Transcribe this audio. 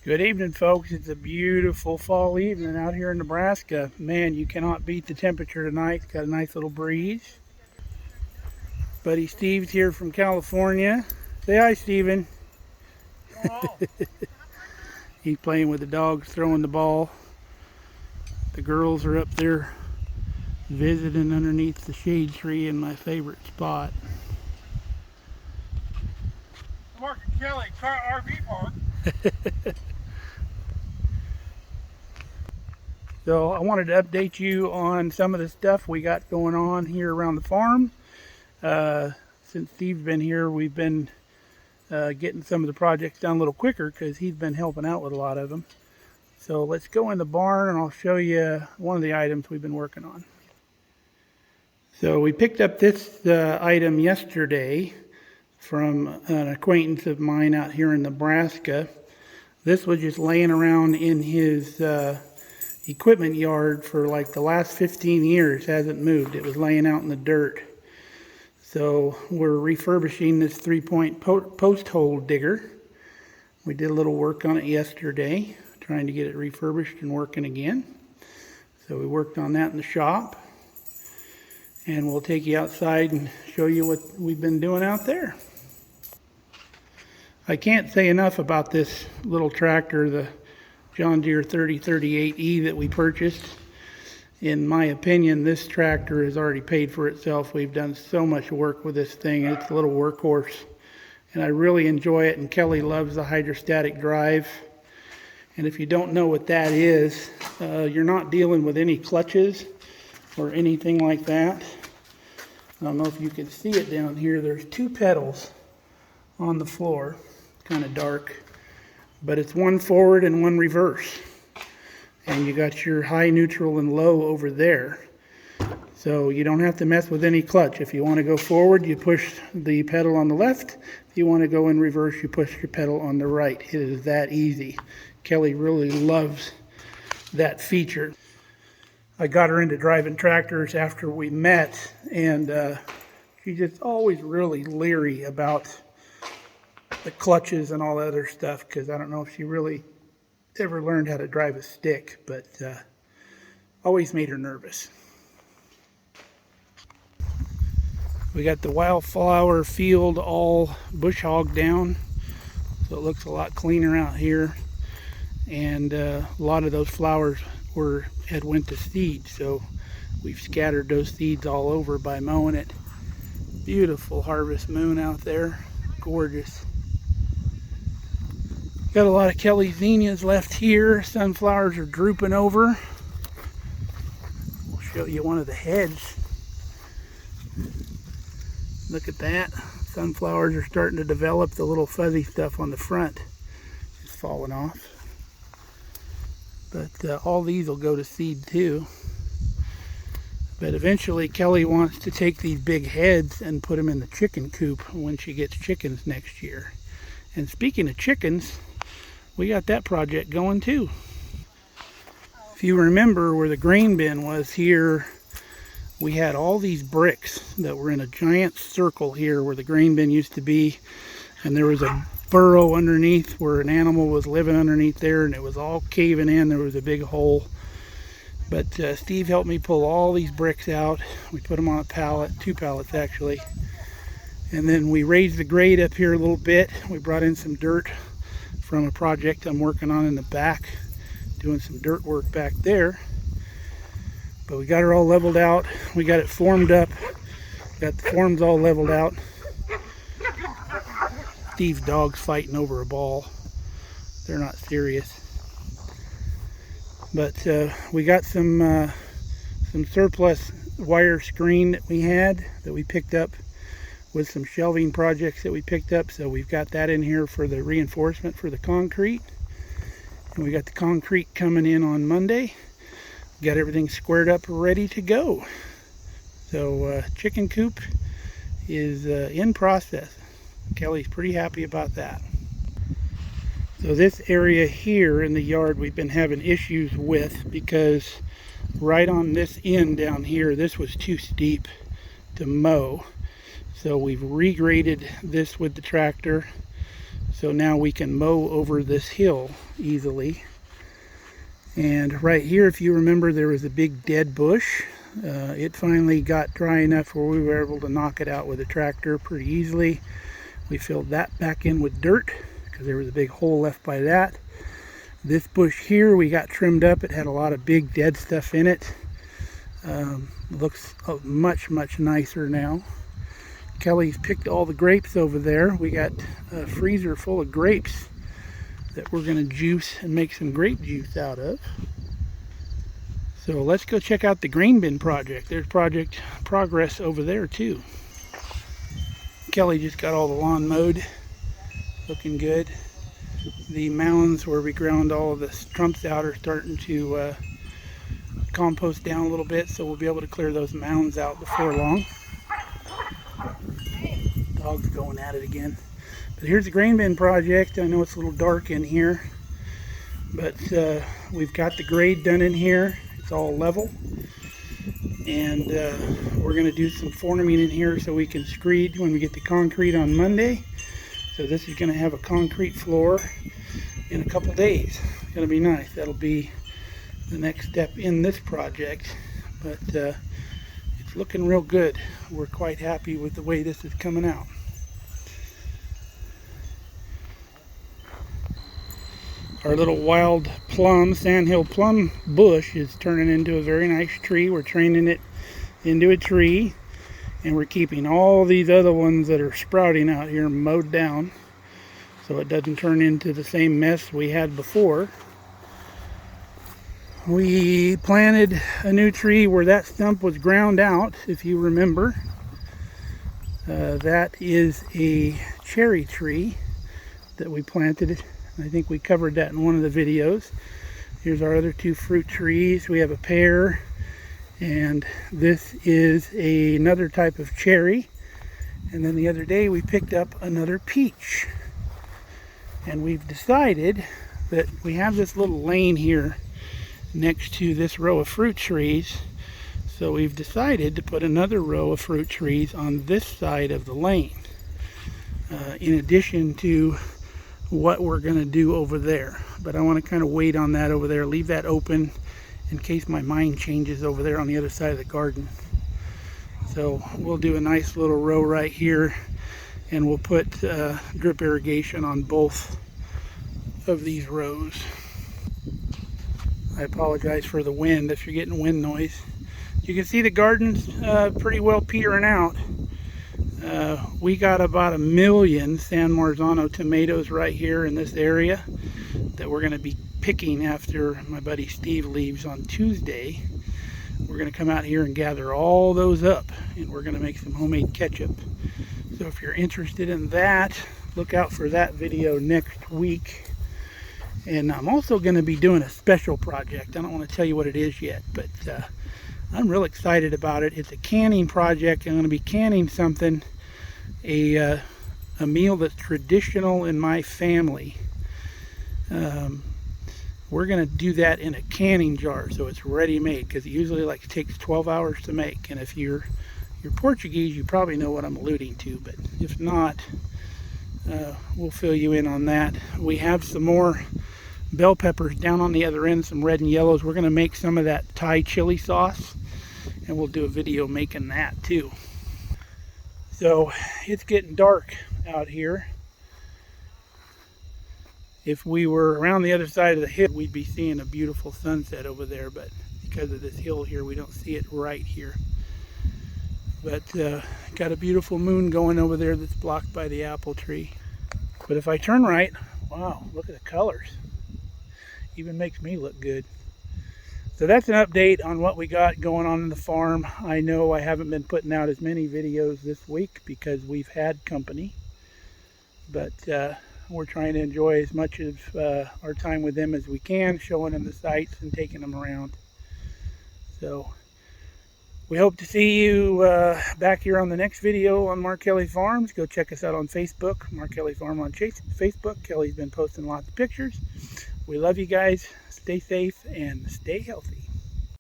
Good evening, folks. It's a beautiful fall evening out here in Nebraska. Man, you cannot beat the temperature tonight. It's got a nice little breeze. Buddy Steve's here from California. Say hi, Steven. He's playing with the dogs, throwing the ball. The girls are up there visiting underneath the shade tree in my favorite spot. Mark and Kelly, RV park. So I wanted to update you on some of the stuff we got going on here around the farm. Since Steve's been here, we've been getting some of the projects done a little quicker because he's been helping out with a lot of them. So let's go in the barn and I'll show you one of the items we've been working on. So we picked up this item yesterday from an acquaintance of mine out here in Nebraska. This was just laying around in his equipment yard for like the last 15 years, hasn't moved. It was laying out in the dirt. So we're refurbishing this 3-point post hole digger. We did a little work on it yesterday, trying to get it refurbished and working again. So we worked on that in the shop. And we'll take you outside and show you what we've been doing out there. I can't say enough about this little tractor, the John Deere 3038E that we purchased. In my opinion, this tractor has already paid for itself. We've done so much work with this thing. It's a little workhorse, and I really enjoy it, and Kelly loves the hydrostatic drive. And if you don't know what that is, you're not dealing with any clutches or anything like that. I don't know if you can see it down here. There's 2 pedals on the floor, kind of dark. But it's one forward and one reverse. And you got your high, neutral, and low over there. So you don't have to mess with any clutch. If you want to go forward, you push the pedal on the left. If you want to go in reverse, you push your pedal on the right. It is that easy. Kelly really loves that feature. I got her into driving tractors after we met, and she's just always really leery about the clutches and all that other stuff, because I don't know if she really ever learned how to drive a stick, but always made her nervous. We got the Wildflower Field all bush hogged down, so it looks a lot cleaner out here, and a lot of those flowers had went to seed, so we've scattered those seeds all over by mowing it. Beautiful harvest moon out there, gorgeous. Got a lot of Kelly zinnias left here. Sunflowers are drooping over. We'll show you one of the heads. Look at that. Sunflowers are starting to develop. The little fuzzy stuff on the front is falling off. But all these will go to seed too. But eventually Kelly wants to take these big heads and put them in the chicken coop when she gets chickens next year. And speaking of chickens, we got that project going too. If you remember where the grain bin was here, we had all these bricks that were in a giant circle here where the grain bin used to be, and there was a burrow underneath where an animal was living underneath there, and it was all caving in. There was a big hole. But Steve helped me pull all these bricks out. We put them on a pallet, 2 pallets actually. And then we raised the grade up here a little bit. We brought in some dirt from a project I'm working on in the back, doing some dirt work back there. But we got her all leveled out. We got it formed up. Got the forms all leveled out. Steve's dog's fighting over a ball. They're not serious. But we got some surplus wire screen that we picked up with some shelving projects that we picked up. So we've got that in here for the reinforcement for the concrete. And we got the concrete coming in on Monday. Got everything squared up, ready to go. So chicken coop is in process. Kelly's pretty happy about that. So this area here in the yard we've been having issues with, because right on this end down here, this was too steep to mow. So we've regraded this with the tractor So now we can mow over this hill easily. And right here, if you remember, there was a big dead bush. It finally got dry enough where we were able to knock it out with a tractor pretty easily. We filled that back in with dirt because there was a big hole left by that. This bush here we got trimmed up. It had a lot of big dead stuff in it. Looks much nicer now. Kelly's picked all the grapes over there. We got a freezer full of grapes that we're going to juice and make some grape juice out of. So let's go check out the grain bin project. There's project progress over there too. Kelly just got all the lawn mowed. Looking good. The mounds where we ground all of the stumps out are starting to compost down a little bit, so we'll be able to clear those mounds out before long. Dog's going at it again. But here's the grain bin project. I know it's a little dark in here, but we've got the grade done in here. It's all level, and we're going to do some forming in here so we can screed when we get the concrete on Monday. So this is going to have a concrete floor in a couple days. It's going to be nice. That'll be the next step in this project, but it's looking real good. We're quite happy with the way this is coming out. Our little wild plum, sandhill plum bush is turning into a very nice tree. We're training it into a tree, and we're keeping all these other ones that are sprouting out here mowed down so it doesn't turn into the same mess we had before. We planted a new tree where that stump was ground out, if you remember. That is a cherry tree that we planted. I think we covered that in one of the videos. Here's our other two fruit trees. We have a pear, and this is another type of cherry. And then the other day we picked up another peach. And we've decided that we have this little lane here next to this row of fruit trees. So we've decided to put another row of fruit trees on this side of the lane, in addition to what we're going to do over there. But I want to kind of wait on that over there, leave that open in case my mind changes over there on the other side of the garden. So we'll do a nice little row right here, and we'll put drip irrigation on both of these rows. I apologize for the wind if you're getting wind noise. You can see the garden's pretty well petering out. We got about 1 million San Marzano tomatoes right here in this area that we're going to be picking after my buddy Steve leaves on Tuesday. We're going to come out here and gather all those up, and we're going to make some homemade ketchup. So if you're interested in that, look out for that video next week. And I'm also going to be doing a special project. I don't want to tell you what it is yet, but I'm real excited about it. It's a canning project. I'm going to be canning something, a meal that's traditional in my family. We're going to do that in a canning jar, so it's ready-made, because it usually takes 12 hours to make. And if you're Portuguese, you probably know what I'm alluding to, but if not, we'll fill you in on that. We have some more bell peppers down on the other end, some red and yellows. We're going to make some of that Thai chili sauce, and we'll do a video making that too. So it's getting dark out here. If we were around the other side of the hill, we'd be seeing a beautiful sunset over there, but because of this hill here, we don't see it right here. But got a beautiful moon going over there that's blocked by the apple tree. But if I turn right, wow, look at the colors. Even makes me look good. So that's an update on what we got going on in the farm. I know I haven't been putting out as many videos this week because we've had company, but we're trying to enjoy as much of our time with them as we can, showing them the sights and taking them around. So we hope to see you back here on the next video on Mark Kelly Farms. Go check us out on Facebook, Mark Kelly Farm on Facebook. Kelly's been posting lots of pictures. We love you guys. Stay safe and stay healthy.